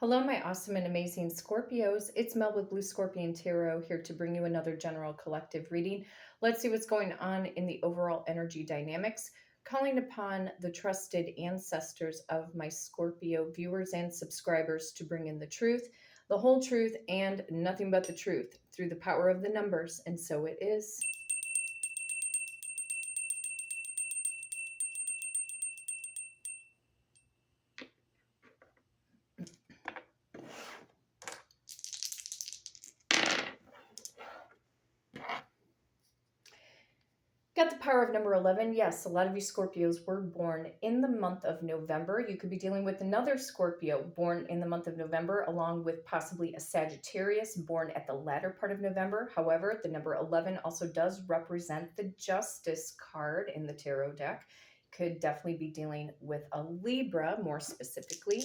Hello, my awesome and amazing Scorpios. It's Mel with Blue Scorpion Tarot here to bring you another general collective reading. Let's see what's going on in the overall energy dynamics. Calling upon the trusted ancestors of my Scorpio viewers and subscribers to bring in the truth, the whole truth, and nothing but the truth through the power of the numbers. And so it is. Got the power of number 11. Yes, a lot of you Scorpios were born in the month of November. You could be dealing with another Scorpio born in the month of November, along with possibly a Sagittarius born at the latter part of November. However, the number 11 also does represent the Justice card in the tarot deck. Could definitely be dealing with a Libra, more specifically.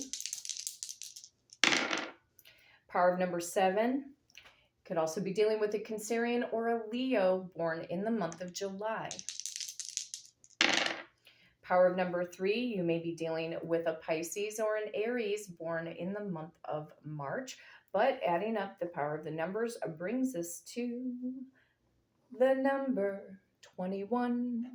Power of number 7. Could also be dealing with a Cancerian or a Leo born in the month of July. Power of number 3, you may be dealing with a Pisces or an Aries born in the month of March. But adding up the power of the numbers brings us to the number 21.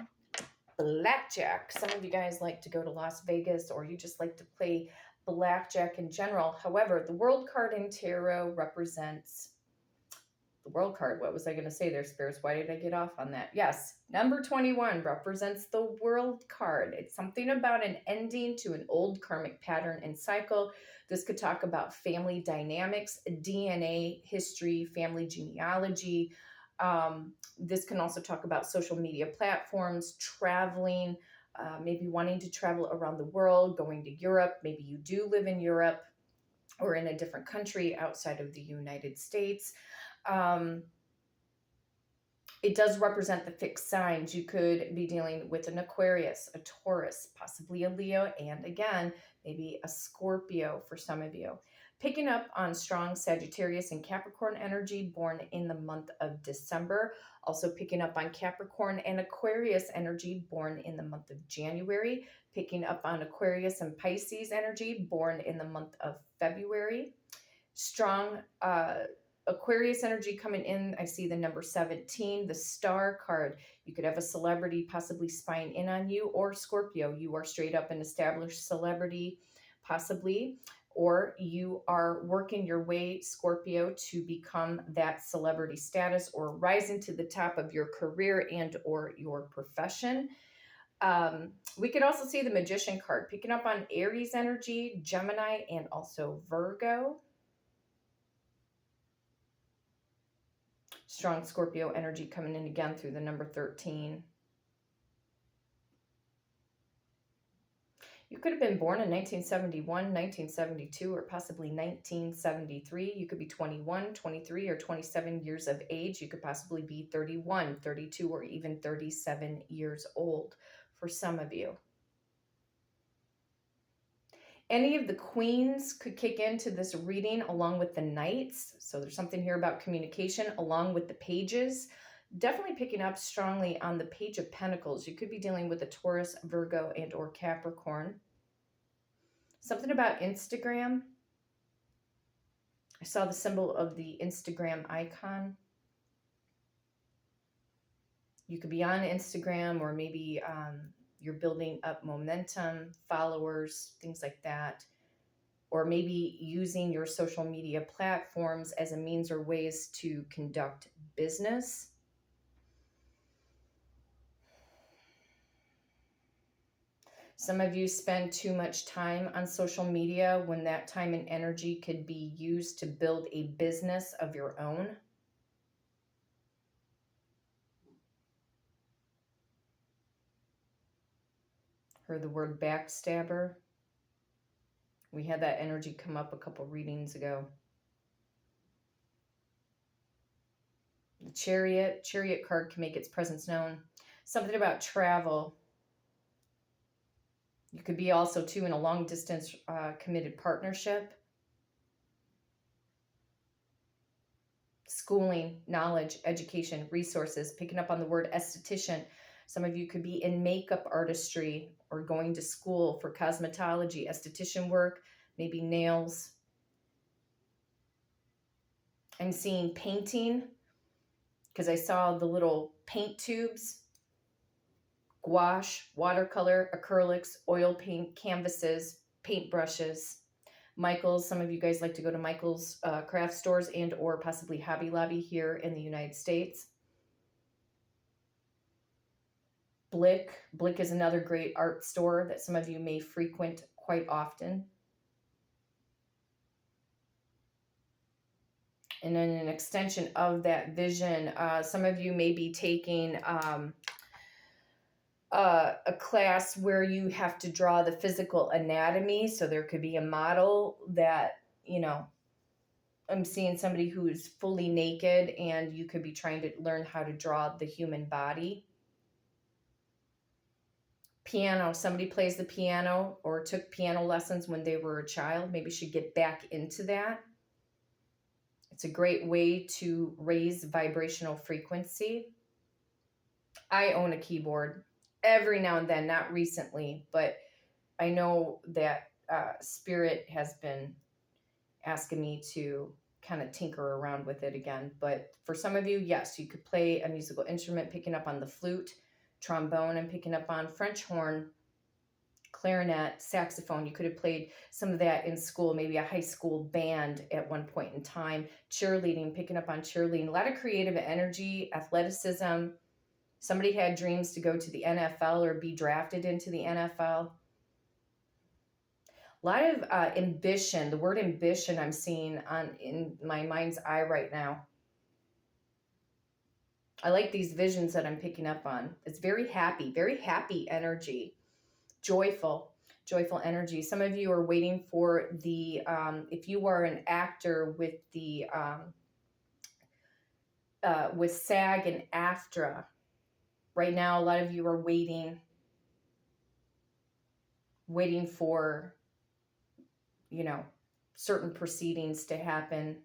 Blackjack. Some of you guys like to go to Las Vegas, or you just like to play blackjack in general. However, the World card in tarot represents the World card. What was I going to say there, Spirits? Why did I get off on that? Yes, number 21 represents the World card. It's something about an ending to an old karmic pattern and cycle. This could talk about family dynamics, DNA, history, family genealogy. This can also talk about social media platforms, traveling, maybe wanting to travel around the world, going to Europe. Maybe you do live in Europe or in a different country outside of the United States. It does represent the fixed signs. You could be dealing with an Aquarius, a Taurus, possibly a Leo, and again, maybe a Scorpio for some of you. Picking up on strong Sagittarius and Capricorn energy born in the month of December. Also picking up on Capricorn and Aquarius energy born in the month of January. Picking up on Aquarius and Pisces energy born in the month of February. Strong Aquarius energy coming in. I see the number 17, the Star card. You could have a celebrity possibly spying in on you, or Scorpio, you are straight up an established celebrity possibly, or you are working your way, Scorpio, to become that celebrity status or rising to the top of your career and or your profession. We could also see the Magician card picking up on Aries energy, Gemini, and also Virgo. Strong Scorpio energy coming in again through the number 13. You could have been born in 1971, 1972, or possibly 1973. You could be 21, 23, or 27 years of age. You could possibly be 31, 32, or even 37 years old for some of you. Any of the queens could kick into this reading along with the knights. So there's something here about communication along with the pages. Definitely picking up strongly on the Page of Pentacles. You could be dealing with a Taurus, Virgo, and or Capricorn. Something about Instagram. I saw the symbol of the Instagram icon. You could be on Instagram, or maybe you're building up momentum, followers, things like that. Or maybe using your social media platforms as a means or ways to conduct business. Some of you spend too much time on social media when that time and energy could be used to build a business of your own. Heard the word backstabber. We had that energy come up a couple readings ago. The Chariot card can make its presence known. Something about travel. You could be also, too, in a long-distance committed partnership. Schooling, knowledge, education, resources. Picking up on the word esthetician. Some of you could be in makeup artistry or going to school for cosmetology, esthetician work, maybe nails. I'm seeing painting because I saw the little paint tubes, gouache, watercolor, acrylics, oil paint, canvases, paintbrushes. Michael's, some of you guys like to go to Michael's craft stores and or possibly Hobby Lobby here in the United States. Blick is another great art store that some of you may frequent quite often. And then an extension of that vision, some of you may be taking a class where you have to draw the physical anatomy. So there could be a model that, you know, I'm seeing somebody who is fully naked and you could be trying to learn how to draw the human body. Piano, somebody plays the piano or took piano lessons when they were a child, maybe should get back into that. It's a great way to raise vibrational frequency. I own a keyboard every now and then, not recently, but I know that Spirit has been asking me to kind of tinker around with it again. But for some of you, yes, you could play a musical instrument, picking up on the flute, trombone, and picking up on French horn, clarinet, saxophone. You could have played some of that in school, maybe a high school band at one point in time, cheerleading, picking up on cheerleading, a lot of creative energy, athleticism. Somebody had dreams to go to the NFL or be drafted into the NFL. A lot of ambition, the word ambition I'm seeing in my mind's eye right now. I like these visions that I'm picking up on. It's very happy energy, joyful energy. Some of you are waiting for the, if you are an actor with the, with SAG and AFTRA, right now, a lot of you are waiting for, you know, certain proceedings to happen,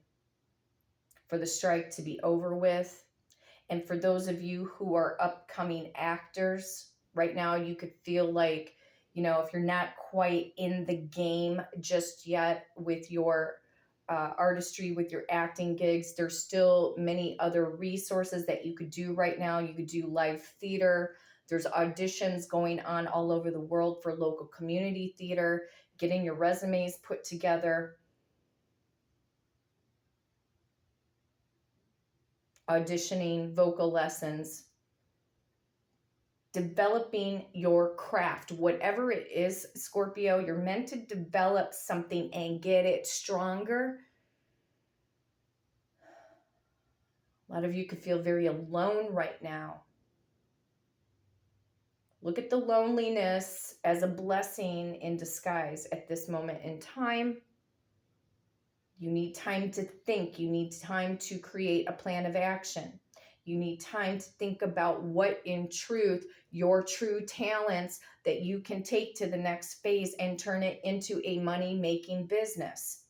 for the strike to be over with. And for those of you who are upcoming actors, right now you could feel like, you know, if you're not quite in the game just yet with your artistry, with your acting gigs, there's still many other resources that you could do right now. You could do live theater. There's auditions going on all over the world for local community theater, getting your resumes put together, auditioning, vocal lessons, developing your craft, whatever it is, Scorpio, you're meant to develop something and get it stronger. A lot of you could feel very alone right now. Look at the loneliness as a blessing in disguise at this moment in time. You need time to think. You need time to create a plan of action. You need time to think about what in truth, your true talents that you can take to the next phase and turn it into a money-making business.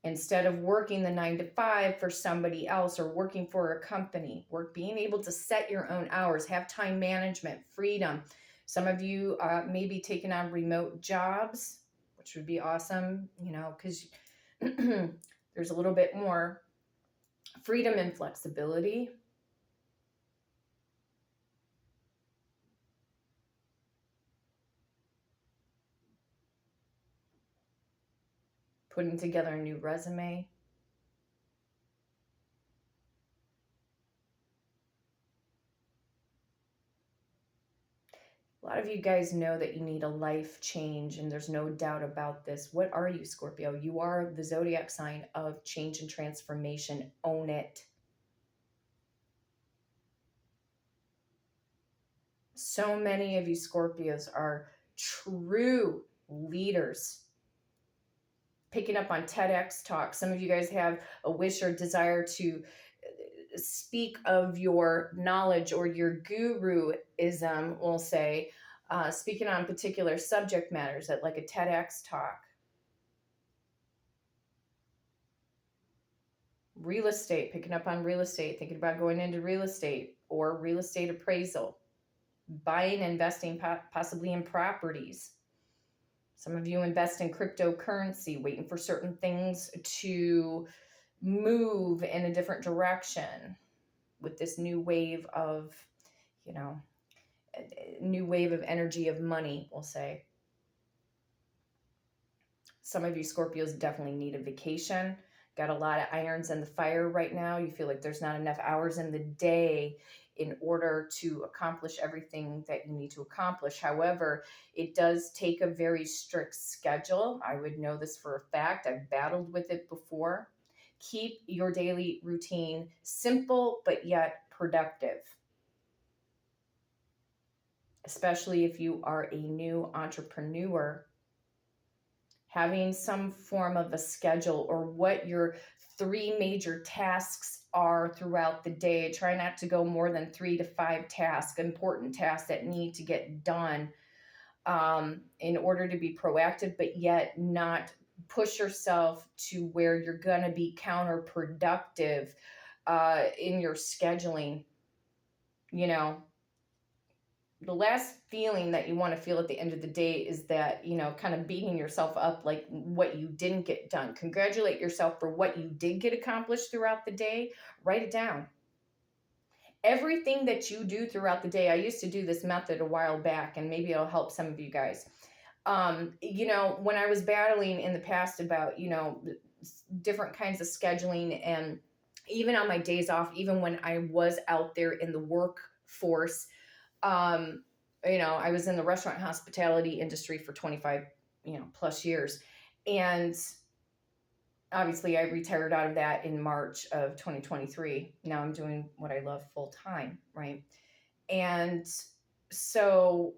Instead of working the 9-to-5 for somebody else or working for a company, being able to set your own hours, have time management, freedom. Some of you may be taking on remote jobs, which would be awesome, you know, because there's a little bit more freedom and flexibility. Putting together a new resume. A lot of you guys know that you need a life change, and there's no doubt about this. What are you, Scorpio? You are the zodiac sign of change and transformation. Own it. So many of you Scorpios are true leaders. Picking up on TEDx talks. Some of you guys have a wish or desire to speak of your knowledge or your guruism, we'll say, speaking on particular subject matters at like a TEDx talk. Real estate, picking up on real estate, thinking about going into real estate or real estate appraisal, buying, investing possibly in properties. Some of you invest in cryptocurrency, waiting for certain things to move in a different direction with this new wave of, you know, new wave of energy of money, we'll say. Some of you Scorpios definitely need a vacation. Got a lot of irons in the fire right now. You feel like there's not enough hours in the day in order to accomplish everything that you need to accomplish. However, it does take a very strict schedule. I would know this for a fact. I've battled with it before. Keep your daily routine simple, but yet productive, especially if you are a new entrepreneur. Having some form of a schedule or what your 3 major tasks are throughout the day. Try not to go more than 3 to 5 tasks, important tasks that need to get done in order to be proactive, but yet not push yourself to where you're going to be counterproductive in your scheduling. You know, the last feeling that you want to feel at the end of the day is that, you know, kind of beating yourself up, like what you didn't get done. Congratulate yourself for what you did get accomplished throughout the day. Write it down. Everything that you do throughout the day. I used to do this method a while back, and maybe it'll help some of you guys. You know, when I was battling in the past about, you know, different kinds of scheduling, and even on my days off, even when I was out there in the workforce, you know, I was in the restaurant hospitality industry for 25, you know, plus years. And obviously I retired out of that in March of 2023. Now I'm doing what I love full time. Right. And so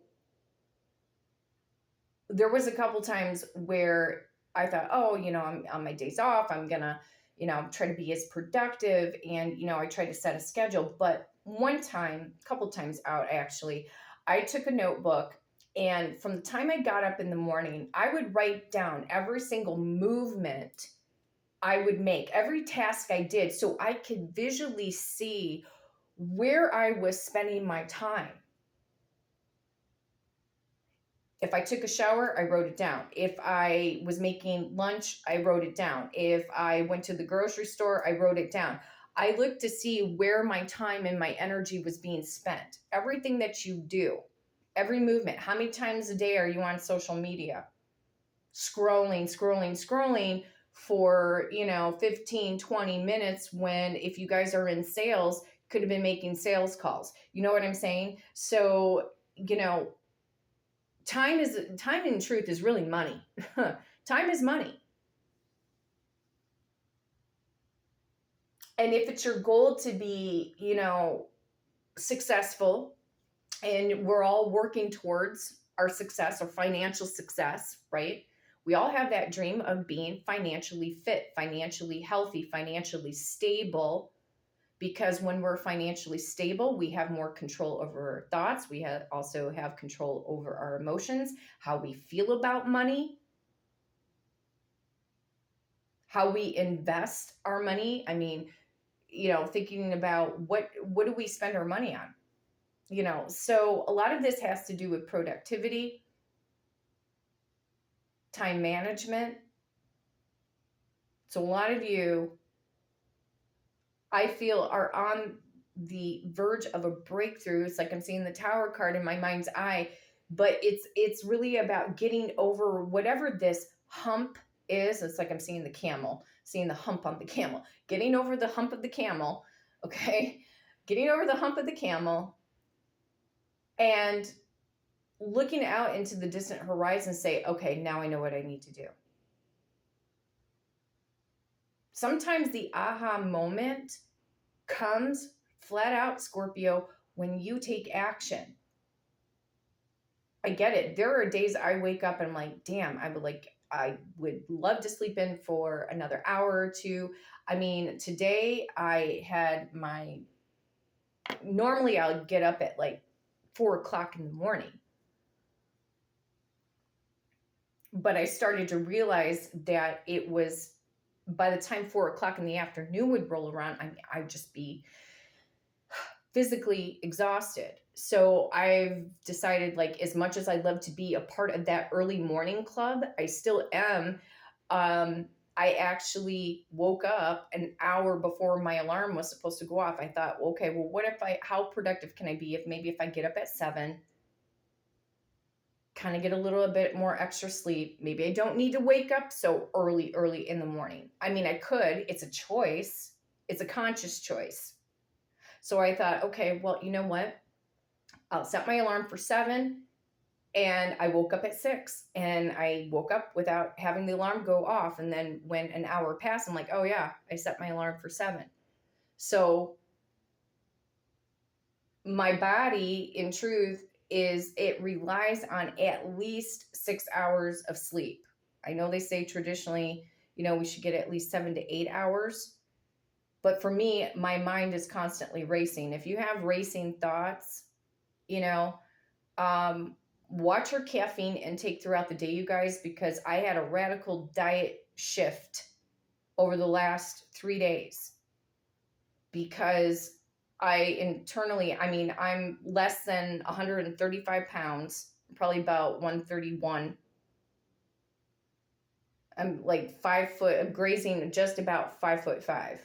there was a couple times where I thought, oh, you know, I'm on my days off. I'm going to, you know, try to be as productive. And, you know, I tried to set a schedule, but one time, a couple times out, actually, I took a notebook, and from the time I got up in the morning, I would write down every single movement I would make, every task I did, so I could visually see where I was spending my time. If I took a shower, I wrote it down. If I was making lunch, I wrote it down. If I went to the grocery store, I wrote it down. I looked to see where my time and my energy was being spent. Everything that you do, every movement. How many times a day are you on social media? Scrolling for, you know, 15, 20 minutes, when if you guys are in sales, could have been making sales calls. You know what I'm saying? So, you know, time in truth is really money. Time is money. And if it's your goal to be, you know, successful, and we're all working towards our success or financial success, right? We all have that dream of being financially fit, financially healthy, financially stable, because when we're financially stable, we have more control over our thoughts. We also have control over our emotions, how we feel about money, how we invest our money. I mean, you know, thinking about what do we spend our money on? You know, so a lot of this has to do with productivity, time management. So a lot of you, I feel, are on the verge of a breakthrough. It's like I'm seeing the Tower card in my mind's eye, but it's really about getting over whatever this hump is. It's like I'm seeing the camel, seeing the hump on the camel, getting over the hump of the camel, okay? Getting over the hump of the camel and looking out into the distant horizon, say, okay, now I know what I need to do. Sometimes the aha moment comes flat out, Scorpio, when you take action. I get it. There are days I wake up and I'm like, damn, I would love to sleep in for another hour or two. I mean, today I had normally I would get up at like 4:00 in the morning. But I started to realize that it was, by the time 4:00 in the afternoon would roll around, I'd just be physically exhausted. So I've decided, like, as much as I'd love to be a part of that early morning club, I still am. I actually woke up an hour before my alarm was supposed to go off. I thought, okay, well, how productive can I be if I get up at 7, kind of get a little bit more extra sleep. Maybe I don't need to wake up so early in the morning. I mean, I could, it's a choice. It's a conscious choice. So I thought, okay, well, you know what? I'll set my alarm for 7, and I woke up at 6, and I woke up without having the alarm go off. And then when an hour passed, I'm like, oh yeah, I set my alarm for 7. So my body, in truth, it relies on at least 6 hours of sleep. I know they say traditionally, we should get at least 7 to 8 hours. But for me, my mind is constantly racing. If you have racing thoughts, watch your caffeine intake throughout the day, you guys, because I had a radical diet shift over the last 3 days because I'm less than 135 pounds, probably about 131. I'm like 5 foot, I'm grazing just about 5'5".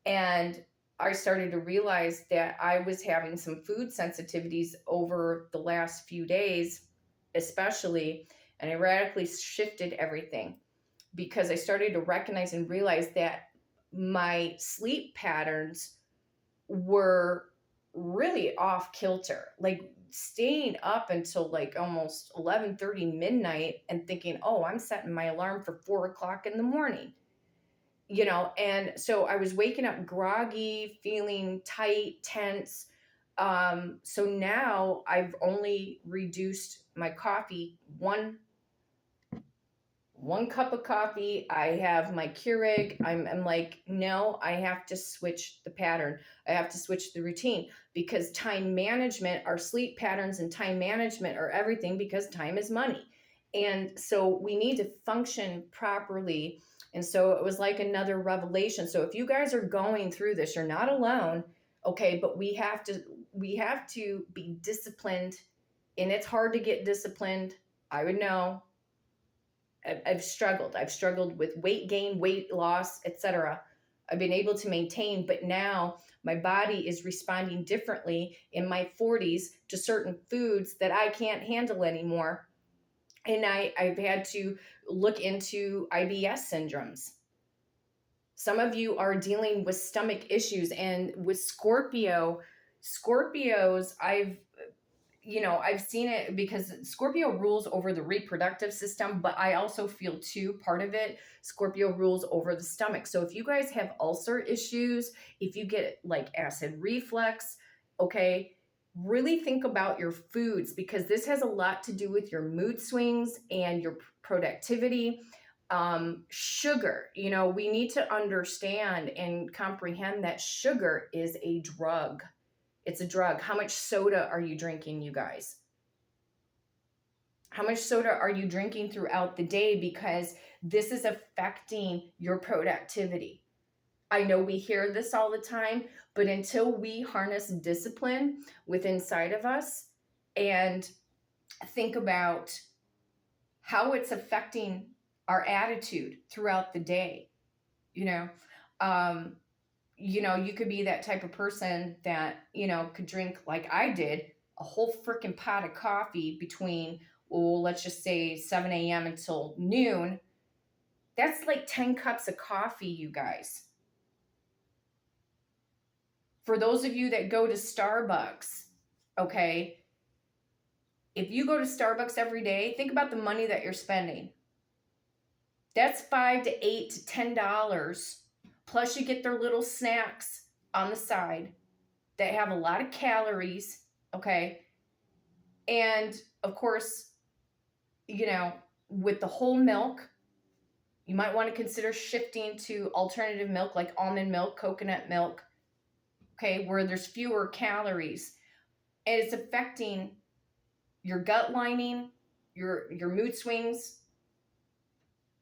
And I started to realize that I was having some food sensitivities over the last few days, especially, and I radically shifted everything because I started to recognize and realize that my sleep patterns were really off kilter, like staying up until like almost 11:30 midnight and thinking, oh, I'm setting my alarm for 4 o'clock in the morning. And so I was waking up groggy, feeling tight, tense. So now I've only reduced my coffee, one cup of coffee. I have my Keurig. I'm like, no, I have to switch the pattern. I have to switch the routine because time management, our sleep patterns and time management are everything because time is money. And so we need to function properly. And so it was like another revelation. So if you guys are going through this, you're not alone. Okay. But we have to be disciplined, and it's hard to get disciplined. I would know. I've struggled with weight gain, weight loss, etc. I've been able to maintain, but now my body is responding differently in my 40s to certain foods that I can't handle anymore. And I've had to look into IBS syndromes. Some of you are dealing with stomach issues, and with Scorpios, I've seen it because Scorpio rules over the reproductive system, but I also feel too, part of it, Scorpio rules over the stomach. So if you guys have ulcer issues, if you get like acid reflux, okay, really think about your foods because this has a lot to do with your mood swings and your productivity. Sugar, we need to understand and comprehend that sugar is a drug. It's a drug. How much soda are you drinking, you guys? How much soda are you drinking throughout the day? Because this is affecting your productivity. I know we hear this all the time, but until we harness discipline within inside of us and think about how it's affecting our attitude throughout the day, you could be that type of person that, could drink like I did a whole freaking pot of coffee between, let's just say 7 a.m. until noon. That's like 10 cups of coffee, you guys. For those of you that go to Starbucks, okay, if you go to Starbucks every day, think about the money that you're spending. That's $5 to $8 to $10. Plus you get their little snacks on the side that have a lot of calories, okay? And of course, with the whole milk, you might want to consider shifting to alternative milk like almond milk, coconut milk, okay, where there's fewer calories. And it's affecting your gut lining, your mood swings,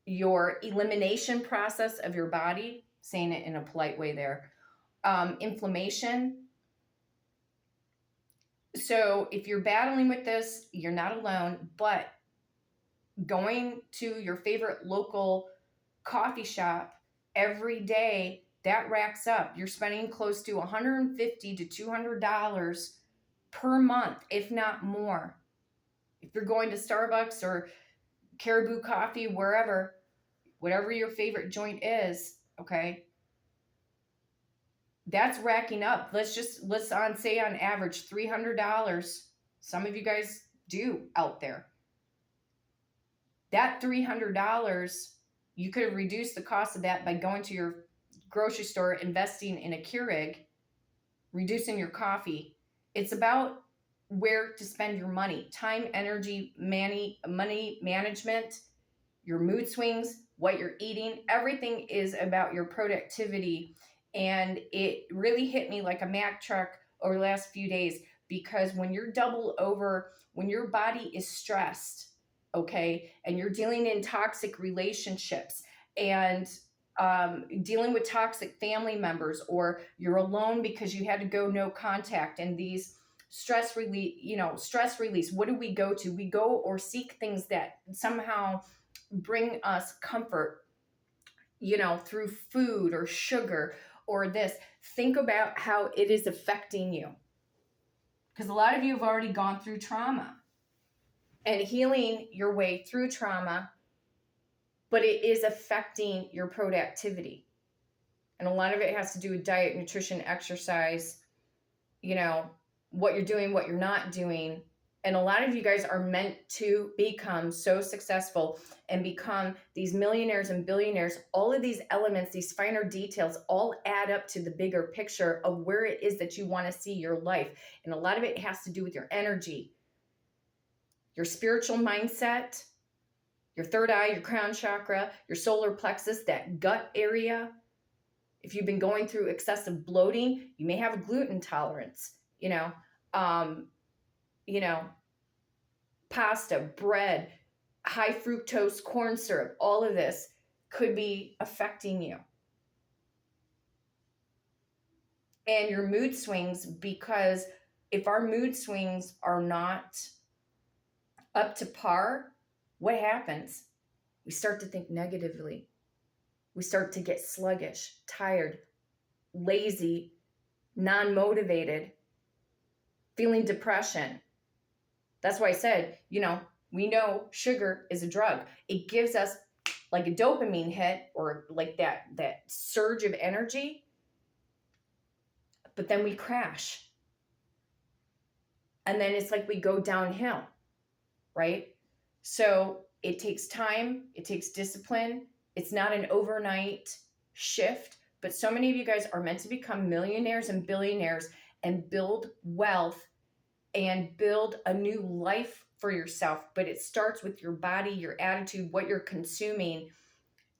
your elimination process of your body, saying it in a polite way there, inflammation. So if you're battling with this, you're not alone, but going to your favorite local coffee shop every day, that racks up. You're spending close to $150 to $200 per month, if not more. If you're going to Starbucks or Caribou Coffee, wherever, whatever your favorite joint is, okay, that's racking up. Let's say on average $300. Some of you guys do out there. That $300, you could have reduced the cost of that by going to your grocery store, investing in a Keurig, reducing your coffee. It's about where to spend your money. Time, energy, money management, your mood swings, what you're eating. Everything is about your productivity. And it really hit me like a Mack truck over the last few days, because when you're double over, when your body is stressed, okay, and you're dealing in toxic relationships and dealing with toxic family members, or you're alone because you had to go no contact, and these stress release, what do we go to? We go or seek things that somehow bring us comfort, through food or sugar or this. Think about how it is affecting you, because a lot of you have already gone through trauma and healing your way through trauma, but it is affecting your productivity. And a lot of it has to do with diet, nutrition, exercise, what you're doing, what you're not doing. And a lot of you guys are meant to become so successful and become these millionaires and billionaires. All of these elements, these finer details, all add up to the bigger picture of where it is that you want to see your life. And a lot of it has to do with your energy, your spiritual mindset, your third eye, your crown chakra, your solar plexus, that gut area. If you've been going through excessive bloating, you may have a gluten intolerance, pasta, bread, high fructose corn syrup, all of this could be affecting you. And your mood swings, because if our mood swings are not up to par, what happens? We start to think negatively. We start to get sluggish, tired, lazy, non-motivated, feeling depression. That's why I said, we know sugar is a drug. It gives us like a dopamine hit, or like that surge of energy, but then we crash. And then it's like we go downhill, right? So it takes time, it takes discipline. It's not an overnight shift, but so many of you guys are meant to become millionaires and billionaires and build wealth and build a new life for yourself. But it starts with your body, your attitude, what you're consuming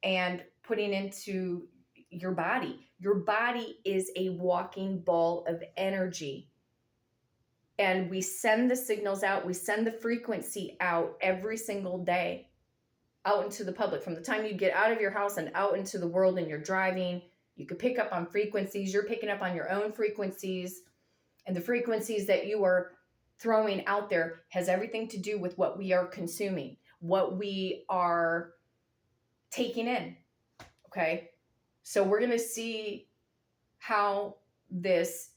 and putting into your body. Your body is a walking ball of energy. And we send the signals out, we send the frequency out every single day, out into the public. From the time you get out of your house and out into the world and you're driving, you could pick up on frequencies. You're picking up on your own frequencies. And the frequencies that you are throwing out there has everything to do with what we are consuming, what we are taking in, okay? So we're going to see how this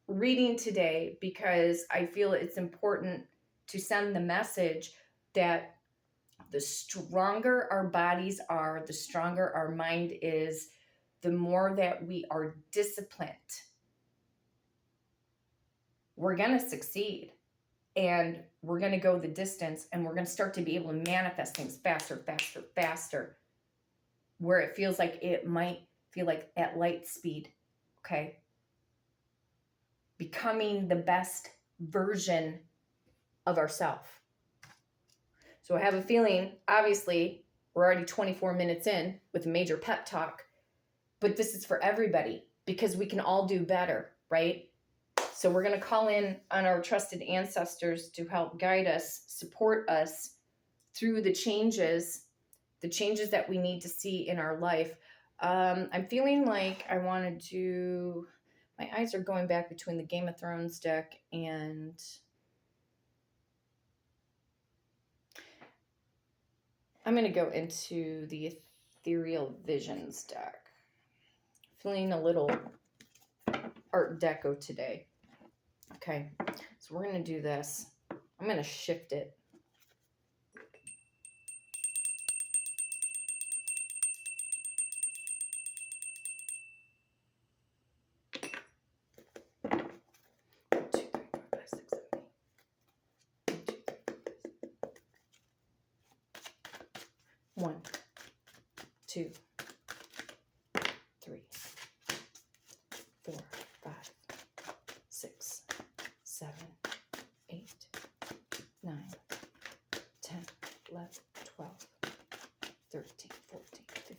reading today, because I feel it's important to send the message that the stronger our bodies are, the stronger our mind is, the more that we are disciplined, we're going to succeed, and we're going to go the distance, and we're going to start to be able to manifest things faster, faster, faster, where it feels like it might feel like at light speed, okay? Becoming the best version of ourselves. So I have a feeling, obviously, we're already 24 minutes in with a major pep talk, but this is for everybody, because we can all do better, right? So we're going to call in on our trusted ancestors to help guide us, support us through the changes that we need to see in our life. I'm feeling like I want to do, my eyes are going back between the Game of Thrones deck and I'm going to go into the Ethereal Visions deck. Feeling a little Art Deco today. Okay, so we're going to do this. I'm going to shift it. One, two, three, 4, 5, 6, 7, 8, 9, 10, 11, 12, 13, 14, 15,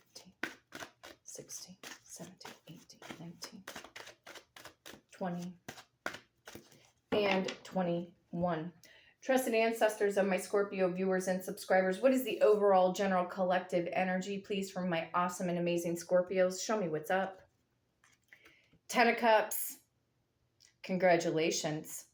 16, 17, 18, 19, 20, and 21. Trusted ancestors of my Scorpio viewers and subscribers, what is the overall general collective energy, please, from my awesome and amazing Scorpios? Show me what's up. 10 of Cups. Congratulations.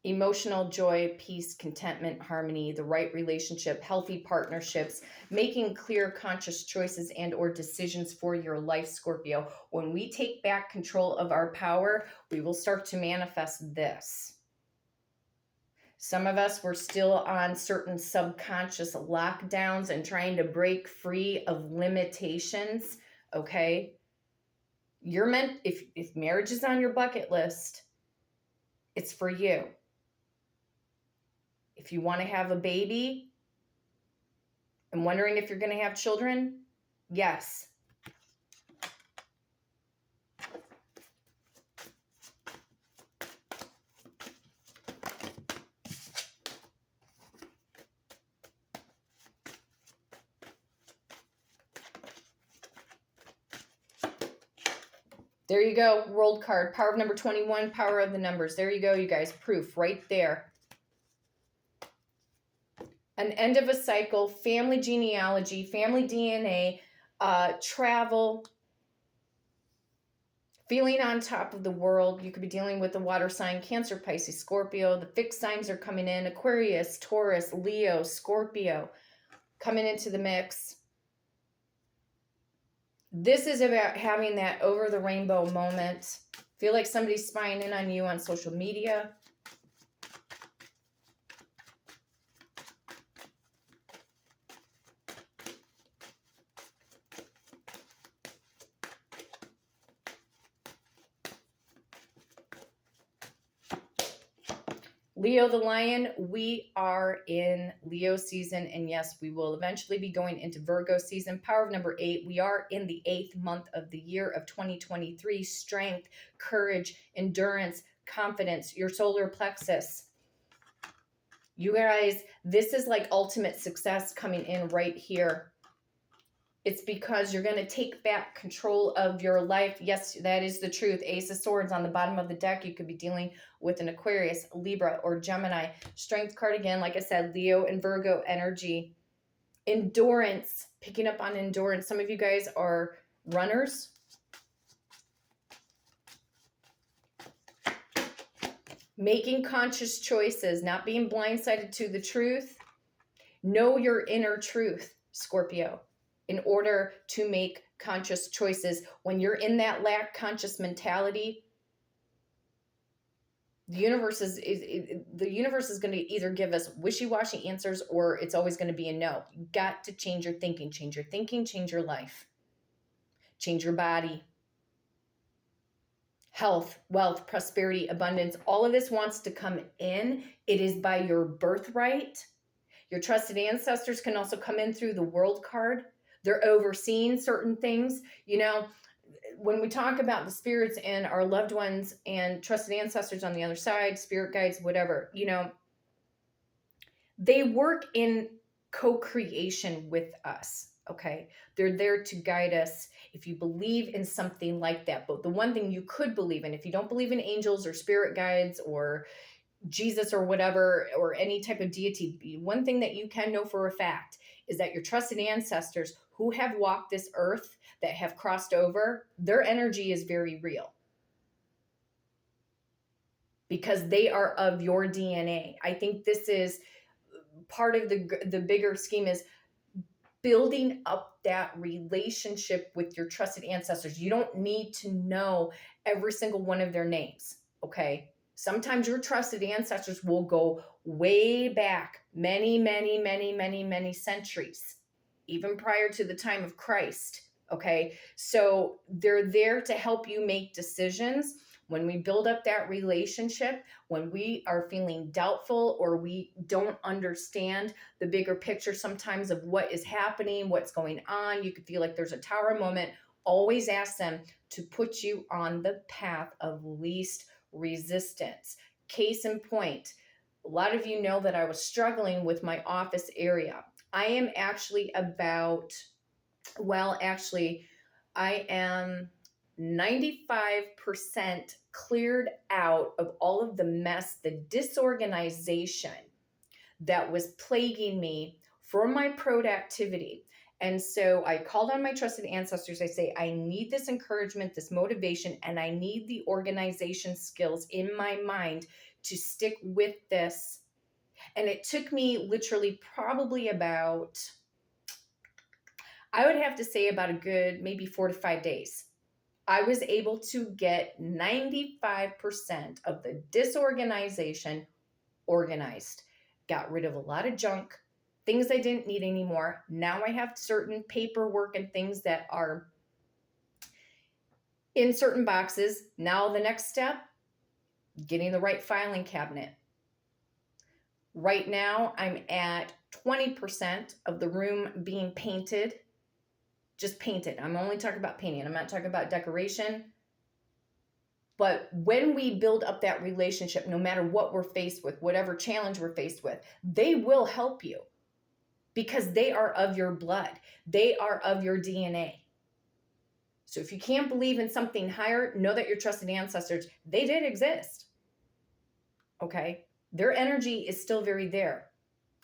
Emotional joy, peace, contentment, harmony, the right relationship, healthy partnerships, making clear conscious choices and or decisions for your life, Scorpio. When we take back control of our power, we will start to manifest this. Some of us were still on certain subconscious lockdowns and trying to break free of limitations, okay? You're meant, if marriage is on your bucket list, it's for you. If you want to have a baby and wondering if you're going to have children, yes. There you go, World card, power of number 21, power of the numbers. There you go, you guys, proof right there. An end of a cycle, family genealogy, family DNA, travel, feeling on top of the world. You could be dealing with the water sign, Cancer, Pisces, Scorpio. The fixed signs are coming in, Aquarius, Taurus, Leo, Scorpio, coming into the mix. This is about having that over the rainbow moment. Feel like somebody's spying in on you on social media. Leo the Lion, we are in Leo season, and yes, we will eventually be going into Virgo season. Power of number 8, we are in the 8th month of the year of 2023. Strength, courage, endurance, confidence, your solar plexus. You guys, this is like ultimate success coming in right here. It's because you're going to take back control of your life. Yes, that is the truth. Ace of Swords on the bottom of the deck. You could be dealing with an Aquarius, Libra, or Gemini. Strength card again, like I said, Leo and Virgo energy. Endurance, picking up on endurance. Some of you guys are runners. Making conscious choices, not being blindsided to the truth. Know your inner truth, Scorpio, in order to make conscious choices. When you're in that lack conscious mentality, the universe is going to either give us wishy-washy answers, or it's always going to be a no. You got to change your thinking, change your life, change your body. Health, wealth, prosperity, abundance, all of this wants to come in. It is by your birthright. Your trusted ancestors can also come in through the World card. They're overseeing certain things. You know, when we talk about the spirits and our loved ones and trusted ancestors on the other side, spirit guides, whatever, you know, they work in co-creation with us, okay? They're there to guide us if you believe in something like that. But the one thing you could believe in, if you don't believe in angels or spirit guides or Jesus or whatever, or any type of deity, one thing that you can know for a fact is that your trusted ancestors who have walked this earth, that have crossed over, their energy is very real. Because they are of your DNA. I think this is part of the bigger scheme, is building up that relationship with your trusted ancestors. You don't need to know every single one of their names, okay? Sometimes your trusted ancestors will go way back, many, many, many, many, many centuries, even prior to the time of Christ, okay? So they're there to help you make decisions. When we build up that relationship, when we are feeling doubtful or we don't understand the bigger picture sometimes of what is happening, what's going on, you could feel like there's a tower moment, always ask them to put you on the path of least resistance. Case in point, a lot of you know that I was struggling with my office area. I am actually I am 95% cleared out of all of the mess, the disorganization that was plaguing me for my productivity. And so I called on my trusted ancestors. I say, I need this encouragement, this motivation, and I need the organization skills in my mind to stick with this. And it took me literally probably about, I would have to say about a good maybe 4 to 5 days. I was able to get 95% of the disorganization organized. Got rid of a lot of junk, things I didn't need anymore. Now I have certain paperwork and things that are in certain boxes. Now the next step, getting the right filing cabinet. Right now I'm at 20% of the room being painted. Just painted. I'm only talking about painting. I'm not talking about decoration. But when we build up that relationship, no matter what we're faced with, whatever challenge we're faced with, they will help you because they are of your blood. They are of your DNA. So if you can't believe in something higher, know that your trusted ancestors, they did exist. Okay? Their energy is still very there.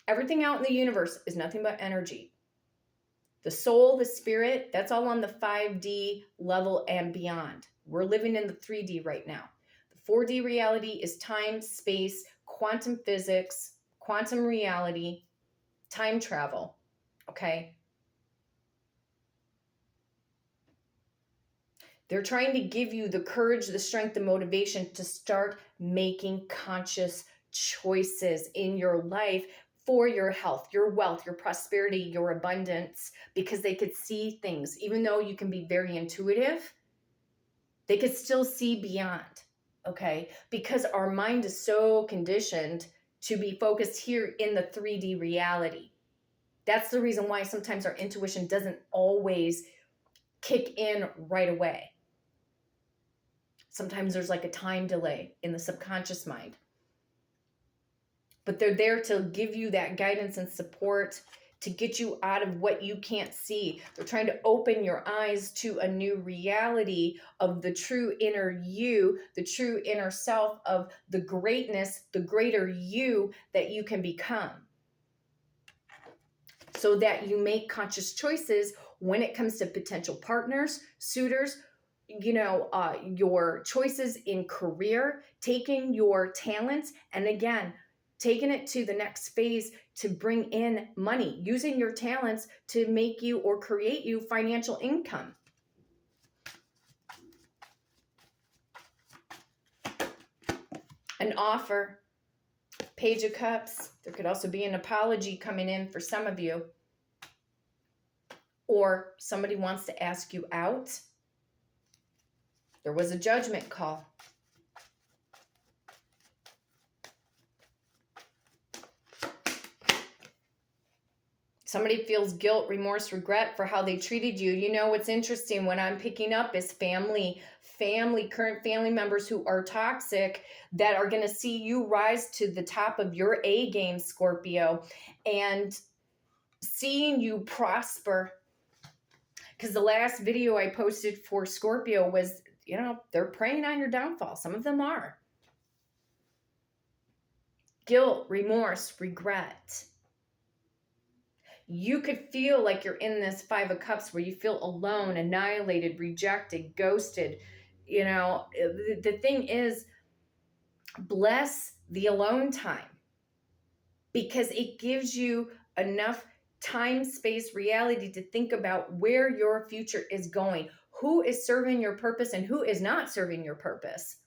Everything out in the universe is nothing but energy. The soul, the spirit, that's all on the 5D level and beyond. We're living in the 3D right now. The 4D reality is time, space, quantum physics, quantum reality, time travel, okay? They're trying to give you the courage, the strength, the motivation to start making conscious choices in your life for your health, your wealth, your prosperity, your abundance, because they could see things. Even though you can be very intuitive, they could still see beyond, okay? Because our mind is so conditioned to be focused here in the 3D reality. That's the reason why sometimes our intuition doesn't always kick in right away. Sometimes there's like a time delay in the subconscious mind. But they're there to give you that guidance and support to get you out of what you can't see. They're trying to open your eyes to a new reality of the true inner you, the true inner self of the greatness, the greater you that you can become. So that you make conscious choices when it comes to potential partners, suitors, your choices in career, taking your talents, and again, taking it to the next phase to bring in money, using your talents to make you or create you financial income. An offer, Page of Cups. There could also be an apology coming in for some of you. Or somebody wants to ask you out. There was a judgment call. Somebody feels guilt, remorse, regret for how they treated you. You know what's interesting when I'm picking up is current family members who are toxic that are going to see you rise to the top of your A game, Scorpio, and seeing you prosper. Because the last video I posted for Scorpio was, they're preying on your downfall. Some of them are. Guilt, remorse, regret. You could feel like you're in this 5 of Cups where you feel alone, annihilated, rejected, ghosted. The thing is, bless the alone time because it gives you enough time, space, reality to think about where your future is going, who is serving your purpose and who is not serving your purpose.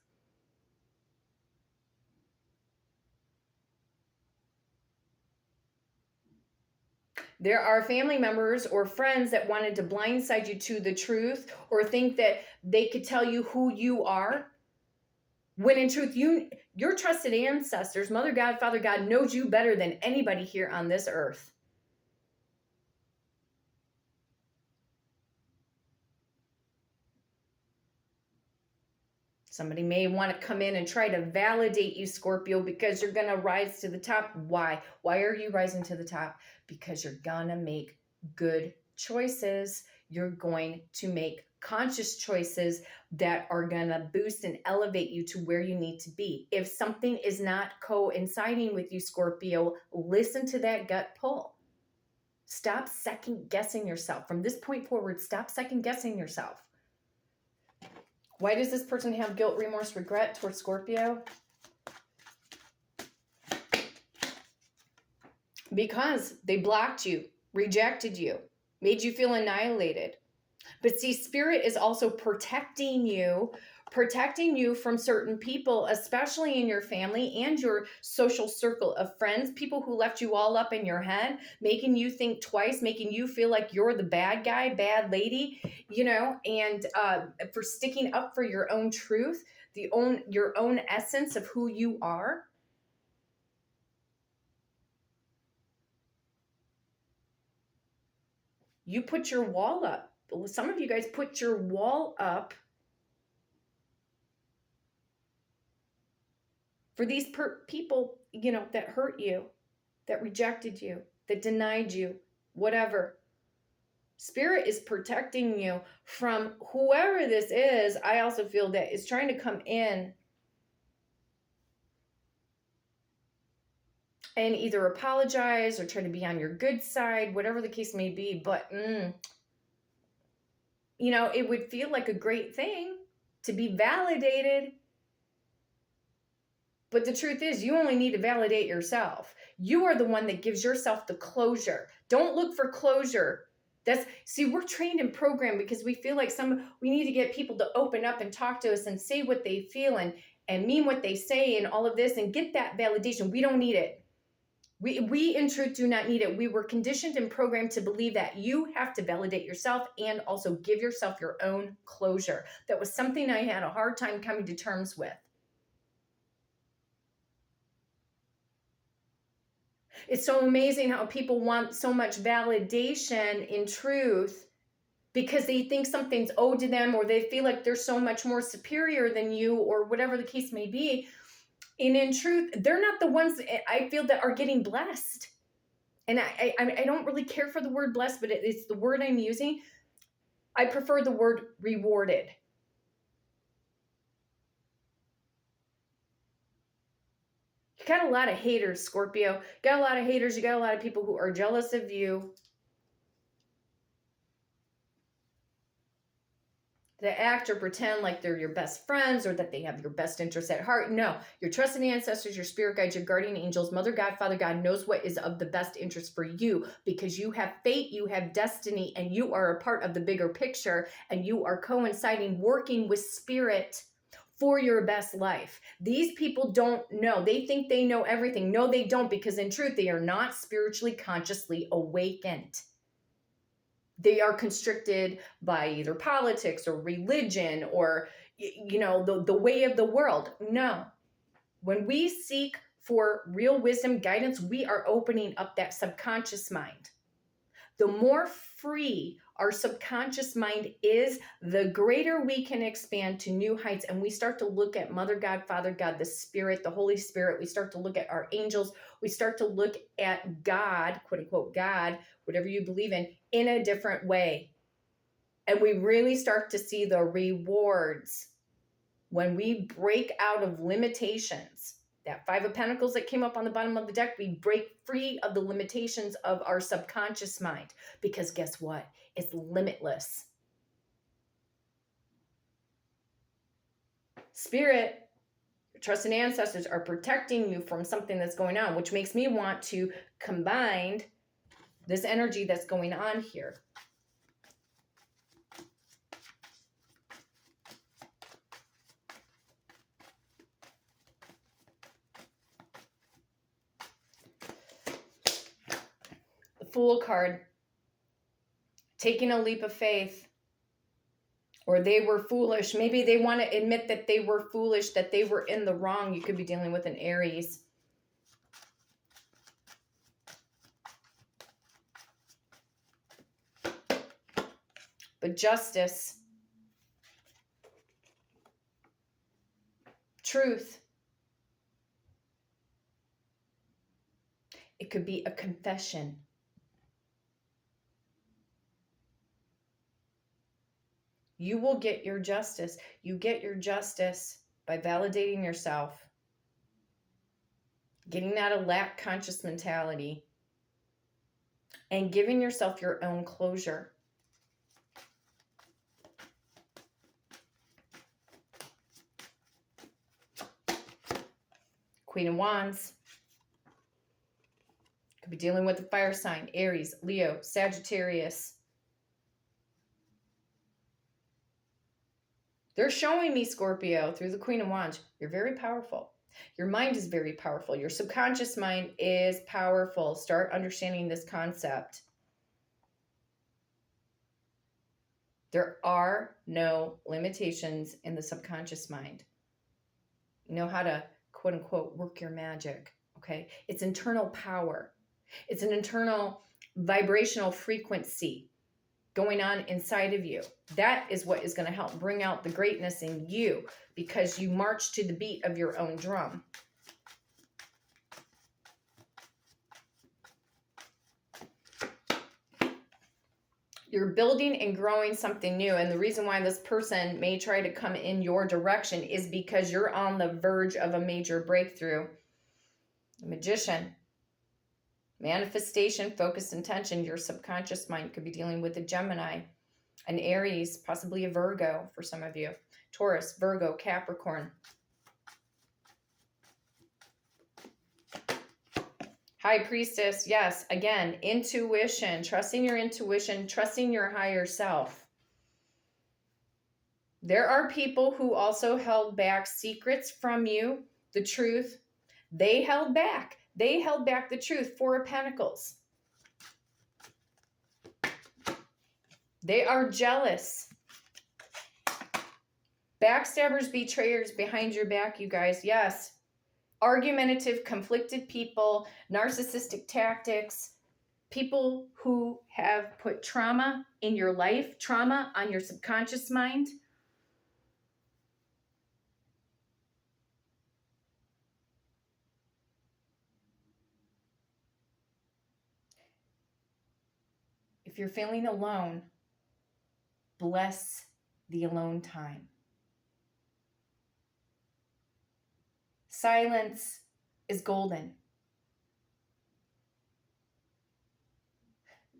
There are family members or friends that wanted to blindside you to the truth or think that they could tell you who you are. When in truth, your trusted ancestors, Mother God, Father God, knows you better than anybody here on this earth. Somebody may want to come in and try to validate you, Scorpio, because you're going to rise to the top. Why? Why are you rising to the top? Because you're going to make good choices. You're going to make conscious choices that are going to boost and elevate you to where you need to be. If something is not coinciding with you, Scorpio, listen to that gut pull. Stop second guessing yourself. From this point forward, stop second guessing yourself. Why does this person have guilt, remorse, regret towards Scorpio? Because they blocked you, rejected you, made you feel annihilated. But see, Spirit is also protecting you from certain people, especially in your family and your social circle of friends, people who left you all up in your head, making you think twice, making you feel like you're the bad guy, bad lady, and for sticking up for your own truth, your own essence of who you are. You put your wall up. Some of you guys put your wall up for these people, that hurt you, that rejected you, that denied you, whatever. Spirit is protecting you from whoever this is. I also feel that is trying to come in and either apologize or try to be on your good side, whatever the case may be. But, it would feel like a great thing to be validated. But the truth is, you only need to validate yourself. You are the one that gives yourself the closure. Don't look for closure. We're trained and programmed because we feel like we need to get people to open up and talk to us and say what they feel and mean what they say and all of this and get that validation. We don't need it. We in truth do not need it. We were conditioned and programmed to believe that you have to validate yourself and also give yourself your own closure. That was something I had a hard time coming to terms with. It's so amazing how people want so much validation in truth because they think something's owed to them or they feel like they're so much more superior than you or whatever the case may be. And in truth, they're not the ones I feel that are getting blessed. And I don't really care for the word blessed, but it's the word I'm using. I prefer the word rewarded. You got a lot of haters, Scorpio. You got a lot of haters. You got a lot of people who are jealous of you. That act or pretend like they're your best friends or that they have your best interests at heart. No, your trusted ancestors, your spirit guides, your guardian angels, Mother God, Father God knows what is of the best interest for you because you have fate, you have destiny, and you are a part of the bigger picture and you are coinciding, working with Spirit for your best life. These people don't know. They think they know everything. No, they don't, because in truth, they are not spiritually consciously awakened. They are constricted by either politics or religion or, the way of the world. No. When we seek for real wisdom guidance, we are opening up that subconscious mind. The more free our subconscious mind is, the greater we can expand to new heights. And we start to look at Mother God, Father God, the Spirit, the Holy Spirit. We start to look at our angels. We start to look at God, quote unquote, God, whatever you believe in a different way. And we really start to see the rewards when we break out of limitations. That Five of Pentacles that came up on the bottom of the deck, we break free of the limitations of our subconscious mind. Because guess what? It's limitless. Spirit, your trusted ancestors are protecting you from something that's going on, which makes me want to combine this energy that's going on here. The Fool card, taking a leap of faith, or they were foolish. Maybe they want to admit that they were foolish, that they were in the wrong. You could be dealing with an Aries. But justice, truth, it could be a confession. You will get your justice. You get your justice by validating yourself, getting out of lack conscious mentality, and giving yourself your own closure. Queen of Wands. Could be dealing with a fire sign, Aries, Leo, Sagittarius. They're showing me, Scorpio, through the Queen of Wands, you're very powerful. Your mind is very powerful. Your subconscious mind is powerful. Start understanding this concept. There are no limitations in the subconscious mind. You know how to, quote unquote, work your magic, okay? It's internal power. It's an internal vibrational frequency going on inside of you. That is what is going to help bring out the greatness in you, because you march to the beat of your own drum. You're building and growing something new. And the reason why this person may try to come in your direction is because you're on the verge of a major breakthrough. The Magician. Manifestation, focused intention. Your subconscious mind could be dealing with a Gemini, an Aries, possibly a Virgo for some of you. Taurus, Virgo, Capricorn. High Priestess, yes, again, intuition, trusting your intuition, trusting your higher self. There are people who also held back secrets from you, the truth. They held back. They held back the truth. Four of Pentacles. They are jealous. Backstabbers, betrayers behind your back, you guys, yes. Argumentative, conflicted people, narcissistic tactics, people who have put trauma in your life, trauma on your subconscious mind. If you're feeling alone, bless the alone time. Silence is golden.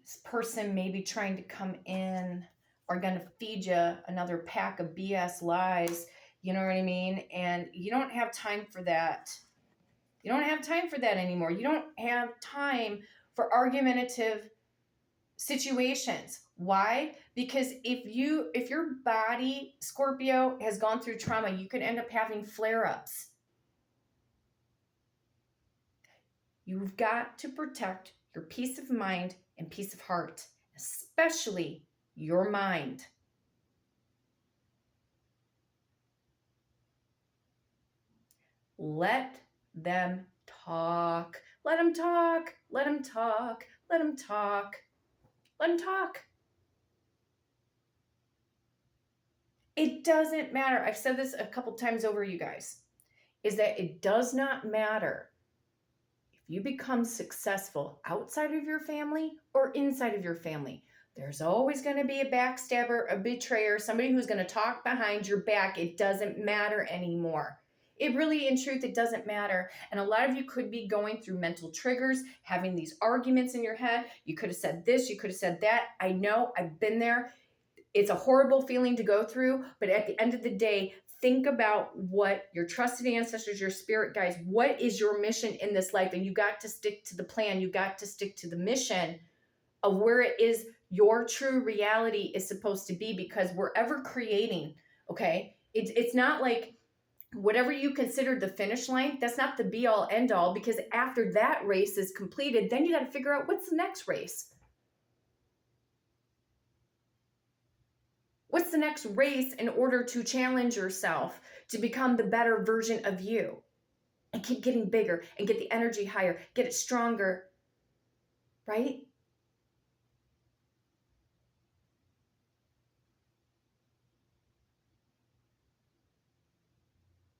This person may be trying to come in or going to feed you another pack of BS lies. You know what I mean? And you don't have time for that. You don't have time for that anymore. You don't have time for argumentative situations. Why? Because if your body, Scorpio, has gone through trauma, you could end up having flare-ups. You've got to protect your peace of mind and peace of heart, especially your mind. Let them talk. Let them talk. Let them talk. Let them talk. Let them talk. It doesn't matter. I've said this a couple times over, you guys, is that it does not matter if you become successful outside of your family or inside of your family. There's always going to be a backstabber, a betrayer, somebody who's going to talk behind your back. It doesn't matter anymore. It really, in truth, it doesn't matter. And a lot of you could be going through mental triggers, having these arguments in your head. You could have said this, you could have said that. I know, I've been there. It's a horrible feeling to go through, but at the end of the day, think about what your trusted ancestors, your spirit guides, what is your mission in this life? And you got to stick to the plan. You got to stick to the mission of where it is your true reality is supposed to be, because we're ever creating, okay? It's not like whatever you consider the finish line, that's not the be all end all, because after that race is completed, then you got to figure out what's the next race. What's the next race in order to challenge yourself to become the better version of you and keep getting bigger and get the energy higher, get it stronger, right?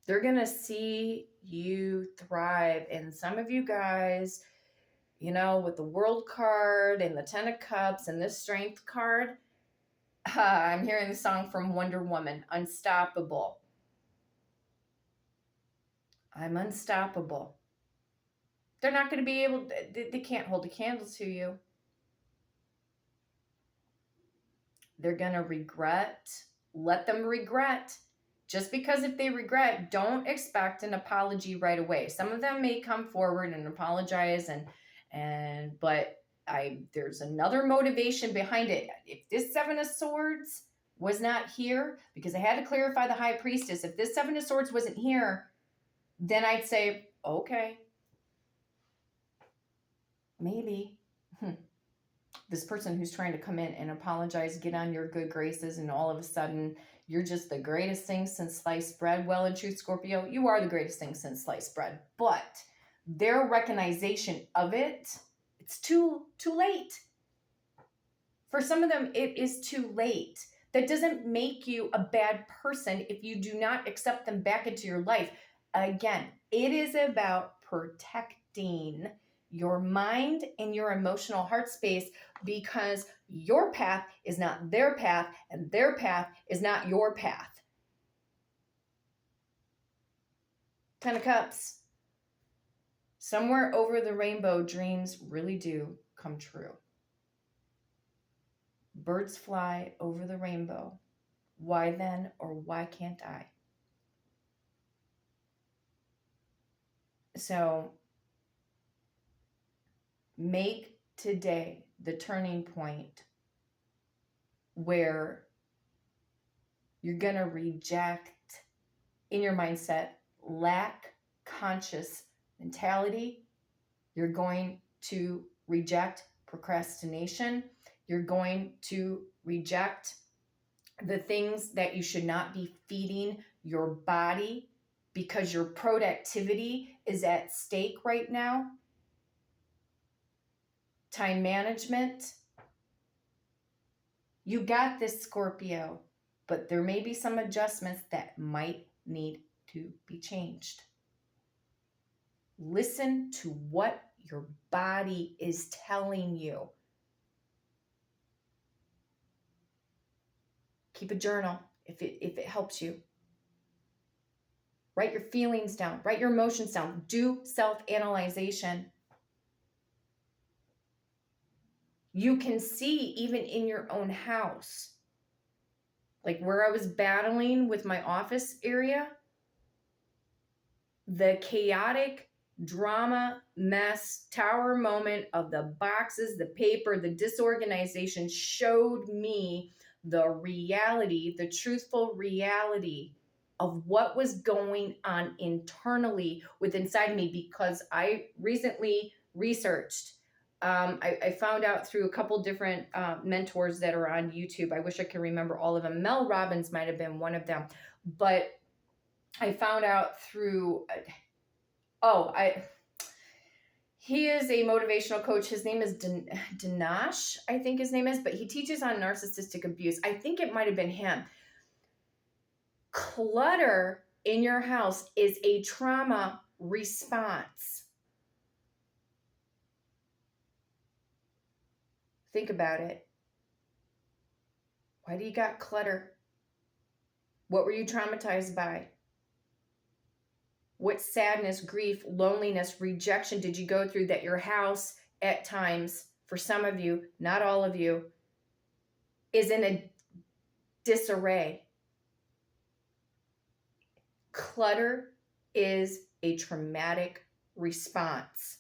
They're going to see you thrive. And some of you guys, you know, with the World card and the Ten of Cups and this Strength card, I'm hearing the song from Wonder Woman, Unstoppable. I'm unstoppable. They're not going to be able, they can't hold a candle to you. They're going to regret. Let them regret. Just because if they regret, don't expect an apology right away. Some of them may come forward and apologize, but there's another motivation behind it. If this Seven of Swords was not here, because I had to clarify the High Priestess, if this Seven of Swords wasn't here, then I'd say, okay, maybe this person who's trying to come in and apologize, get on your good graces, and all of a sudden you're just the greatest thing since sliced bread. Well, in truth, Scorpio, you are the greatest thing since sliced bread. But their recognition of it, it's too late. For some of them, it is too late. That doesn't make you a bad person if you do not accept them back into your life. Again, it is about protecting your mind and your emotional heart space, because your path is not their path and their path is not your path. Ten of Cups. Somewhere over the rainbow, dreams really do come true. Birds fly over the rainbow. Why then, or why can't I? So make today the turning point where you're going to reject in your mindset lack conscious mentality. You're going to reject procrastination. You're going to reject the things that you should not be feeding your body, because your productivity is at stake right now. Time management. You got this, Scorpio, but there may be some adjustments that might need to be changed. Listen to what your body is telling you. Keep a journal if it helps you. Write your feelings down. Write your emotions down. Do self-analyzation. You can see even in your own house, like where I was battling with my office area, the chaotic drama, mess, tower moment of the boxes, the paper, the disorganization showed me the reality, the truthful reality of what was going on internally within inside me, because I recently researched. I found out through a couple different mentors that are on YouTube. I wish I could remember all of them. Mel Robbins might have been one of them. But I found out through, he is a motivational coach. His name is Dinesh, I think his name is, but he teaches on narcissistic abuse. I think it might have been him. Clutter in your house is a trauma response. Think about it. Why do you got clutter? What were you traumatized by? What sadness, grief, loneliness, rejection did you go through that your house at times, for some of you, not all of you, is in a disarray? Clutter is a traumatic response.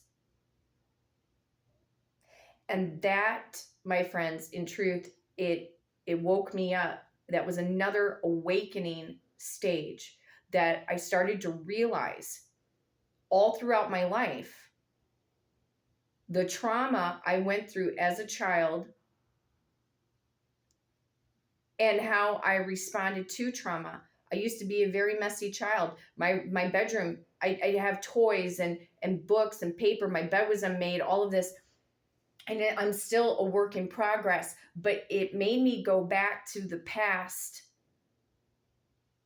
And that, my friends, in truth, it woke me up. That was another awakening stage that I started to realize all throughout my life. The trauma I went through as a child and how I responded to trauma. I used to be a very messy child. My bedroom, I have toys and books and paper. My bed was unmade, all of this. And I'm still a work in progress, but it made me go back to the past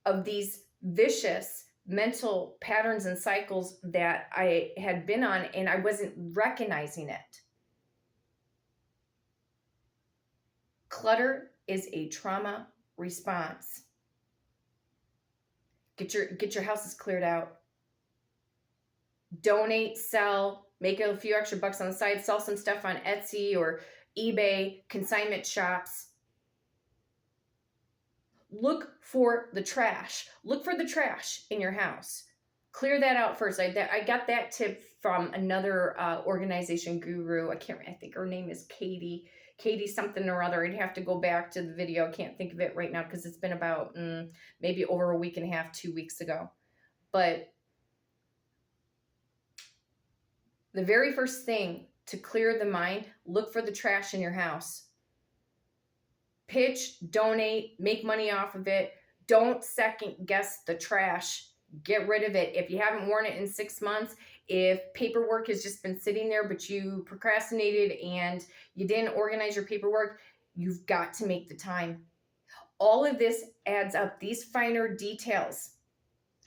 of these vicious mental patterns and cycles that I had been on, and I wasn't recognizing it. Clutter is a trauma response. Get your houses cleared out. Donate, sell, make a few extra bucks on the side, sell some stuff on Etsy or eBay, consignment shops. Look for the trash. Look for the trash in your house. Clear that out first. I got that tip from another organization guru. I think her name is Katie something or other. I'd have to go back to the video. I can't think of it right now because it's been about maybe over a week and a half, 2 weeks ago. But the very first thing to clear the mind, look for the trash in your house. Pitch, donate, make money off of it. Don't second guess the trash. Get rid of it. If you haven't worn it in 6 months, if paperwork has just been sitting there, but you procrastinated and you didn't organize your paperwork, you've got to make the time. All of this adds up. These finer details.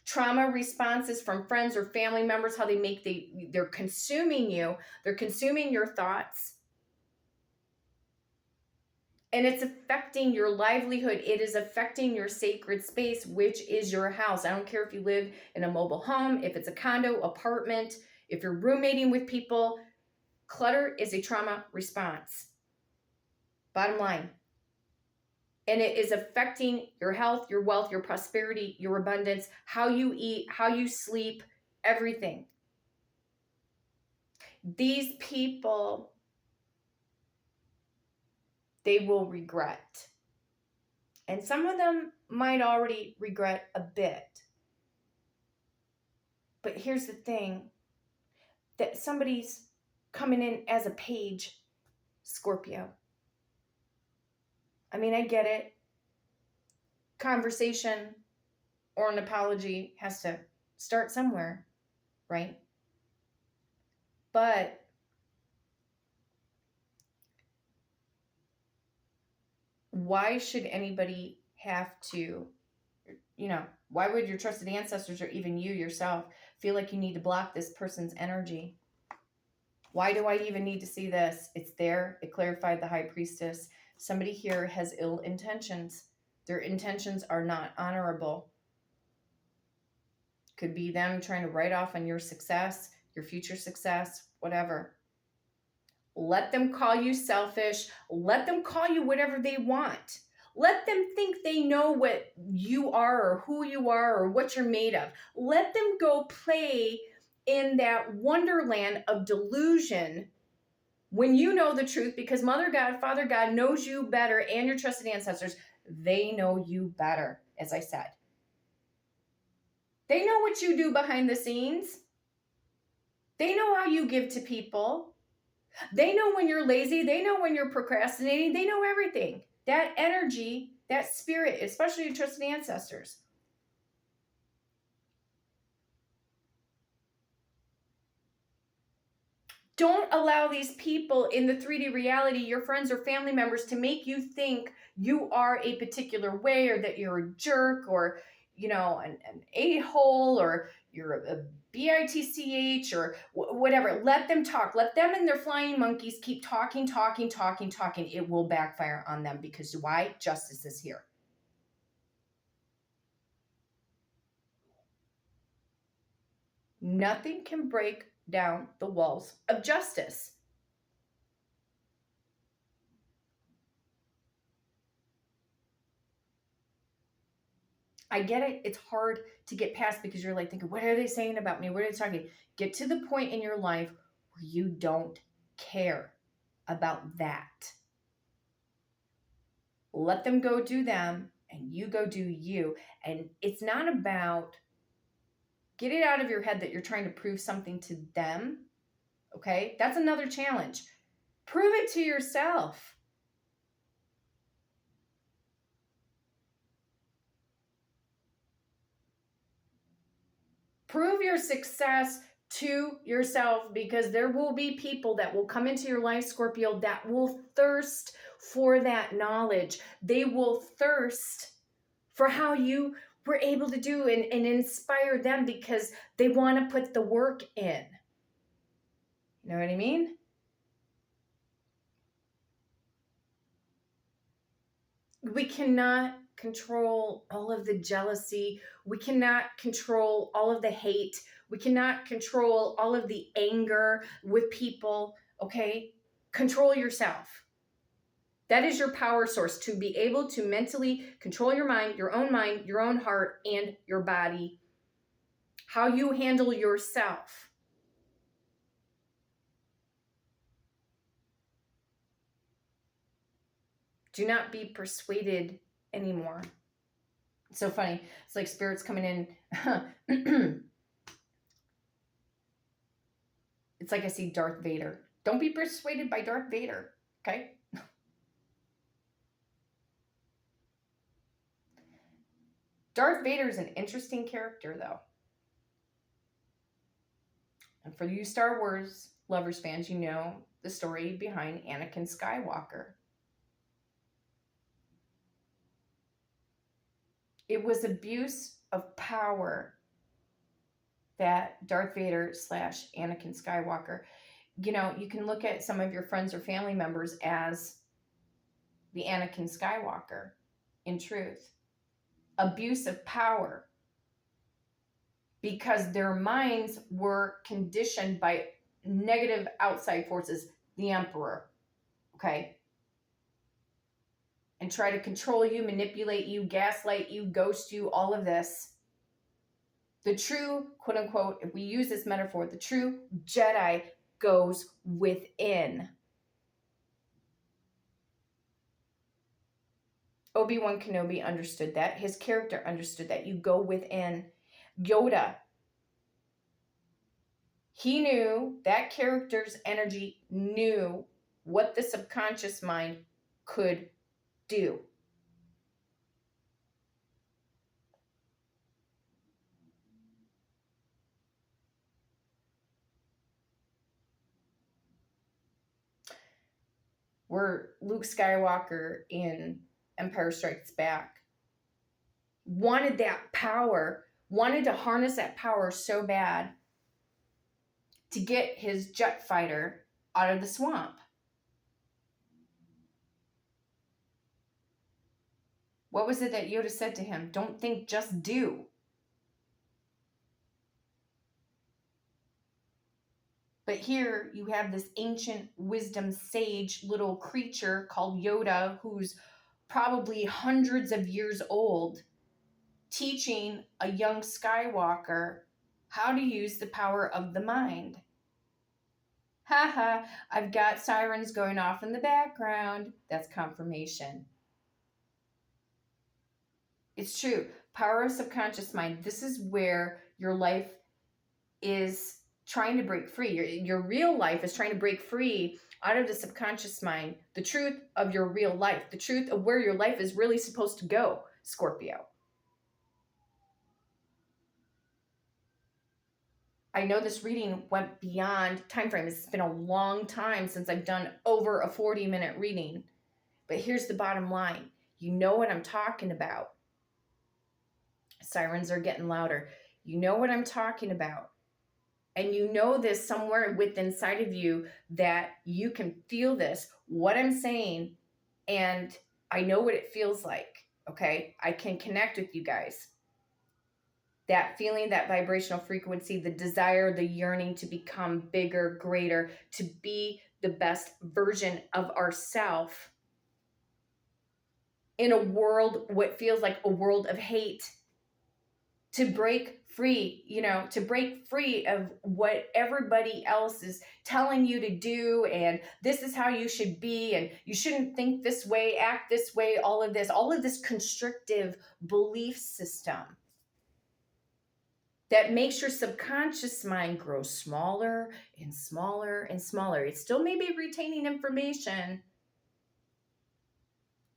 Trauma responses from friends or family members, how they're consuming you. They're consuming your thoughts. And it's affecting your livelihood. It is affecting your sacred space, which is your house. I don't care if you live in a mobile home, if it's a condo, apartment, if you're roommating with people. Clutter is a trauma response. Bottom line. And it is affecting your health, your wealth, your prosperity, your abundance, how you eat, how you sleep, everything. These people, they will regret. And some of them might already regret a bit. But here's the thing, that somebody's coming in as a page, Scorpio. I mean, I get it. Conversation or an apology has to start somewhere, right? But why should anybody have to, why would your trusted ancestors or even you yourself feel like you need to block this person's energy? Why do I even need to see this? It's there. It clarified the high priestess. Somebody here has ill intentions. Their intentions are not honorable. Could be them trying to write off on your success, your future success, whatever. Let them call you selfish. Let them call you whatever they want. Let them think they know what you are or who you are or what you're made of. Let them go play in that wonderland of delusion when you know the truth, because Mother God, Father God knows you better, and your trusted ancestors, they know you better, as I said. They know what you do behind the scenes. They know how you give to people. They know when you're lazy. They know when you're procrastinating. They know everything. That energy, that spirit, especially your trusted ancestors. Don't allow these people in the 3D reality, your friends or family members, to make you think you are a particular way, or that you're a jerk, or, an a-hole, or you're a bitch, or whatever. Let them talk. Let them and their flying monkeys keep talking. It will backfire on them, because why? Justice is here. Nothing can break down the walls of justice. I get it. It's hard to get past, because you're like thinking, what are they saying about me? What are they talking? Get to the point in your life where you don't care about that. Let them go do them, and you go do you. And it's not about, get it out of your head that you're trying to prove something to them. Okay? That's another challenge. Prove it to yourself. Prove your success to yourself, because there will be people that will come into your life, Scorpio, that will thirst for that knowledge. They will thirst for how you were able to do and inspire them, because they want to put the work in. You know what I mean? We cannot control all of the jealousy. We cannot control all of the hate. We cannot control all of the anger with people, okay? Control yourself. That is your power source, to be able to mentally control your mind, your own heart, and your body. How you handle yourself. Do not be persuaded anymore. It's so funny. It's like spirits coming in. It's like I see Darth Vader. Don't be persuaded by Darth Vader, okay? Darth Vader is an interesting character, though. And for you Star Wars lovers fans, you know the story behind Anakin Skywalker. It was abuse of power that Darth Vader / Anakin Skywalker, you know, you can look at some of your friends or family members as the Anakin Skywalker, in truth. Abuse of power, because their minds were conditioned by negative outside forces, the Emperor, okay? And try to control you, manipulate you, gaslight you, ghost you, all of this. The true, quote unquote, if we use this metaphor, the true Jedi goes within. Obi-Wan Kenobi understood that. His character understood that. You go within. Yoda, he knew, that character's energy knew what the subconscious mind could do. Where Luke Skywalker in Empire Strikes Back wanted that power, wanted to harness that power so bad to get his jet fighter out of the swamp. What was it that Yoda said to him? Don't think, just do. But here you have this ancient wisdom sage little creature called Yoda, who's probably hundreds of years old, teaching a young Skywalker how to use the power of the mind. Haha, I've got sirens going off in the background. That's confirmation. It's true. Power of subconscious mind. This is where your life is trying to break free. Your real life is trying to break free out of the subconscious mind. The truth of your real life. The truth of where your life is really supposed to go, Scorpio. I know this reading went beyond time frame. It's been a long time since I've done over a 40-minute reading. But here's the bottom line. You know what I'm talking about. Sirens are getting louder. You know what I'm talking about. And you know this somewhere within inside of you, that you can feel this, what I'm saying, and I know what it feels like, okay? I can connect with you guys. That feeling, that vibrational frequency, the desire, the yearning to become bigger, greater, to be the best version of ourselves in a world, what feels like a world of hate. to break free, to break free of what everybody else is telling you to do. And this is how you should be. And you shouldn't think this way, act this way, all of this constrictive belief system that makes your subconscious mind grow smaller and smaller and smaller. It still may be retaining information.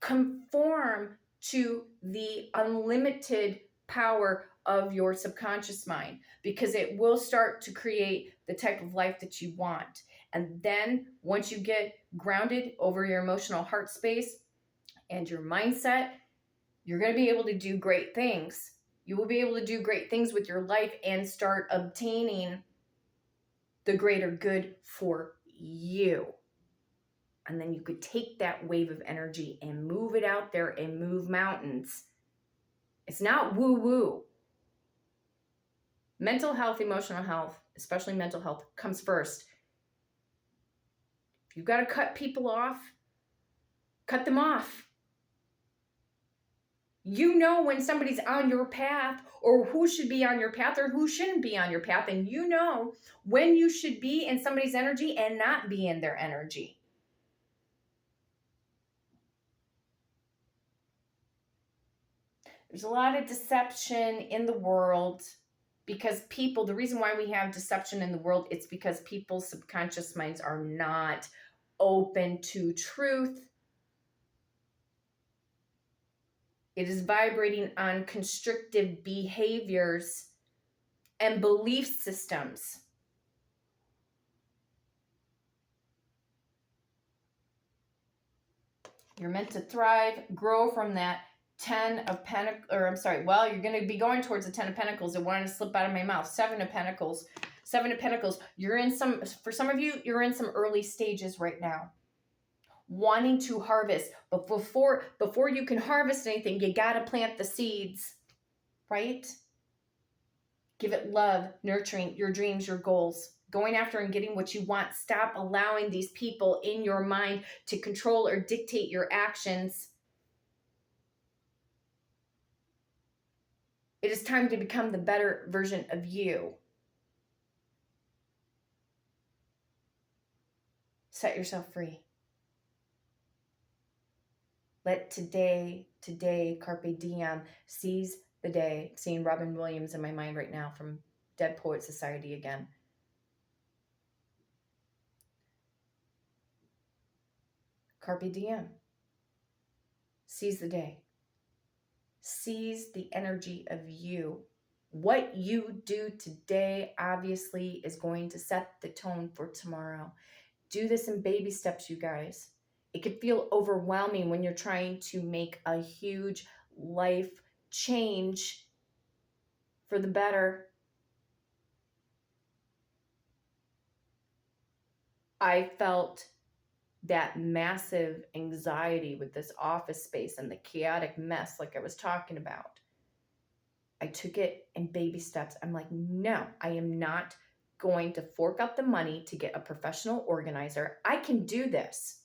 Conform to the unlimited power of your subconscious mind, because it will start to create the type of life that you want. And then once you get grounded over your emotional heart space and your mindset, you're going to be able to do great things. You will be able to do great things with your life and start obtaining the greater good for you. And then you could take that wave of energy and move it out there and move mountains. It's not woo-woo. Mental health, emotional health, especially mental health, comes first. If you've got to cut people off, cut them off. You know when somebody's on your path, or who should be on your path or who shouldn't be on your path. And you know when you should be in somebody's energy and not be in their energy. There's a lot of deception in the world because the reason why we have deception in the world, it's because people's subconscious minds are not open to truth. It is vibrating on constrictive behaviors and belief systems. You're meant to thrive, grow from that 10 of Pentacles, you're going to be going towards the 10 of Pentacles. It wanted to slip out of my mouth. 7 of Pentacles. 7 of Pentacles. For some of you, you're in some early stages right now, wanting to harvest. But before you can harvest anything, you got to plant the seeds, right? Give it love, nurturing your dreams, your goals, going after and getting what you want. Stop allowing these people in your mind to control or dictate your actions. It is time to become the better version of you. Set yourself free. Let today, carpe diem, seize the day. I'm seeing Robin Williams in my mind right now from Dead Poet Society again. Carpe diem. Seize the day. Seize the energy of you. What you do today obviously is going to set the tone for tomorrow. Do this in baby steps, you guys. It could feel overwhelming when you're trying to make a huge life change for the better. I felt that massive anxiety with this office space and the chaotic mess like I was talking about. I took it in baby steps. I'm like, no, I am not going to fork out the money to get a professional organizer. I can do this.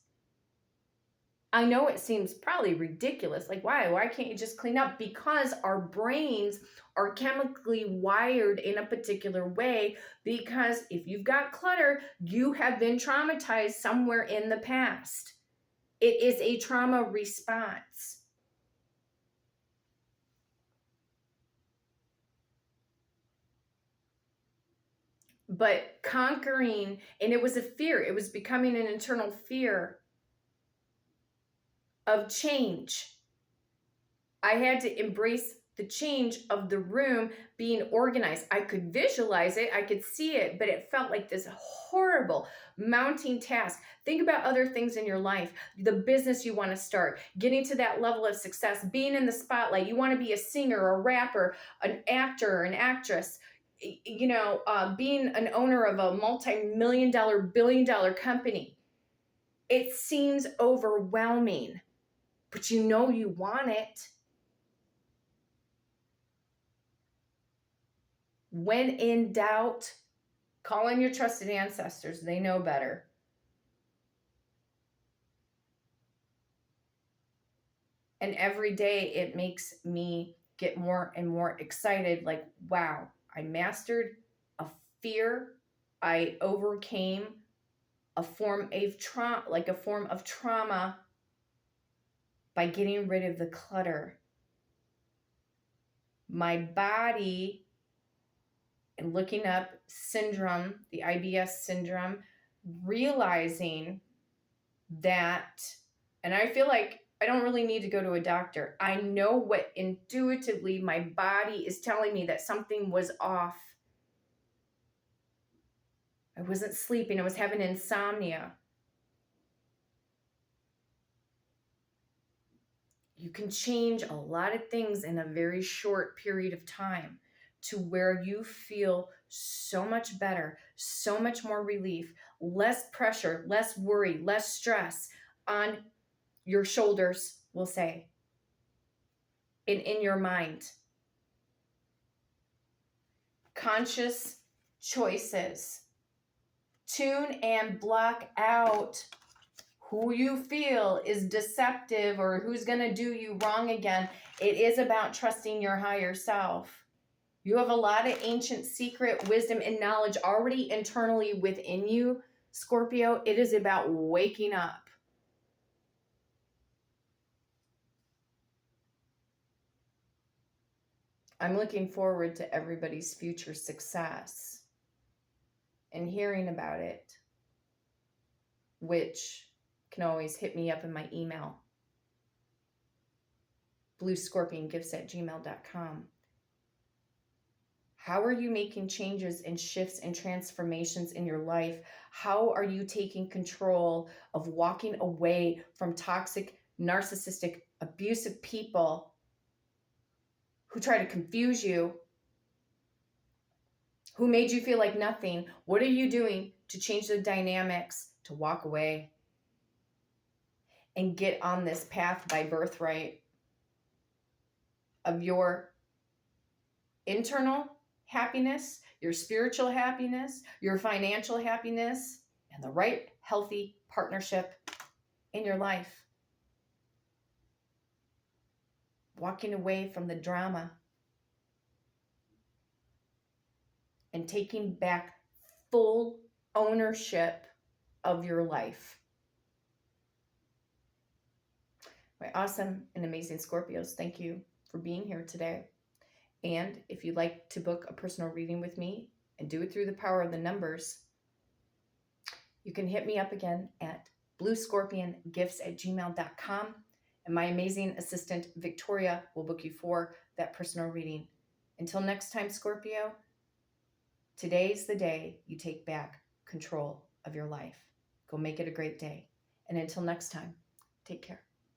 I know it seems probably ridiculous. Like, why can't you just clean up? Because our brains are chemically wired in a particular way, because if you've got clutter, you have been traumatized somewhere in the past. It is a trauma response. But conquering, and it was a fear, it was becoming an internal fear of change. I had to embrace the change of the room being organized. I could visualize it, I could see it, but it felt like this horrible mounting task. Think about other things in your life, the business you want to start, getting to that level of success, being in the spotlight. You want to be a singer, a rapper, an actor, an actress, being an owner of a multi-million-dollar, billion-dollar company. It seems overwhelming, but you know you want it. When in doubt, call on your trusted ancestors. They know better. And every day it makes me get more and more excited, like, wow, I mastered a fear. I overcame a form of trauma by getting rid of the clutter. My body, and looking up syndrome, the IBS syndrome, realizing that, and I feel like I don't really need to go to a doctor. I know what intuitively my body is telling me, that something was off. I wasn't sleeping. I was having insomnia. You can change a lot of things in a very short period of time to where you feel so much better, so much more relief, less pressure, less worry, less stress on your shoulders, we'll say, and in your mind. Conscious choices. Tune and block out who you feel is deceptive or who's going to do you wrong again. It is about trusting your higher self. You have a lot of ancient secret wisdom and knowledge already internally within you, Scorpio. It is about waking up. I'm looking forward to everybody's future success and hearing about it, which can always hit me up in my email, bluescorpiongifts@gmail.com. How are you making changes and shifts and transformations in your life? How are you taking control of walking away from toxic, narcissistic, abusive people who try to confuse you, who made you feel like nothing? What are you doing to change the dynamics, to walk away and get on this path by birthright of your internal happiness, your spiritual happiness, your financial happiness, and the right healthy partnership in your life? Walking away from the drama and taking back full ownership of your life. My awesome and amazing Scorpios, thank you for being here today. And if you'd like to book a personal reading with me and do it through the power of the numbers, you can hit me up again at bluescorpiongifts@gmail.com. And my amazing assistant, Victoria, will book you for that personal reading. Until next time, Scorpio, today's the day you take back control of your life. Go make it a great day. And until next time, take care.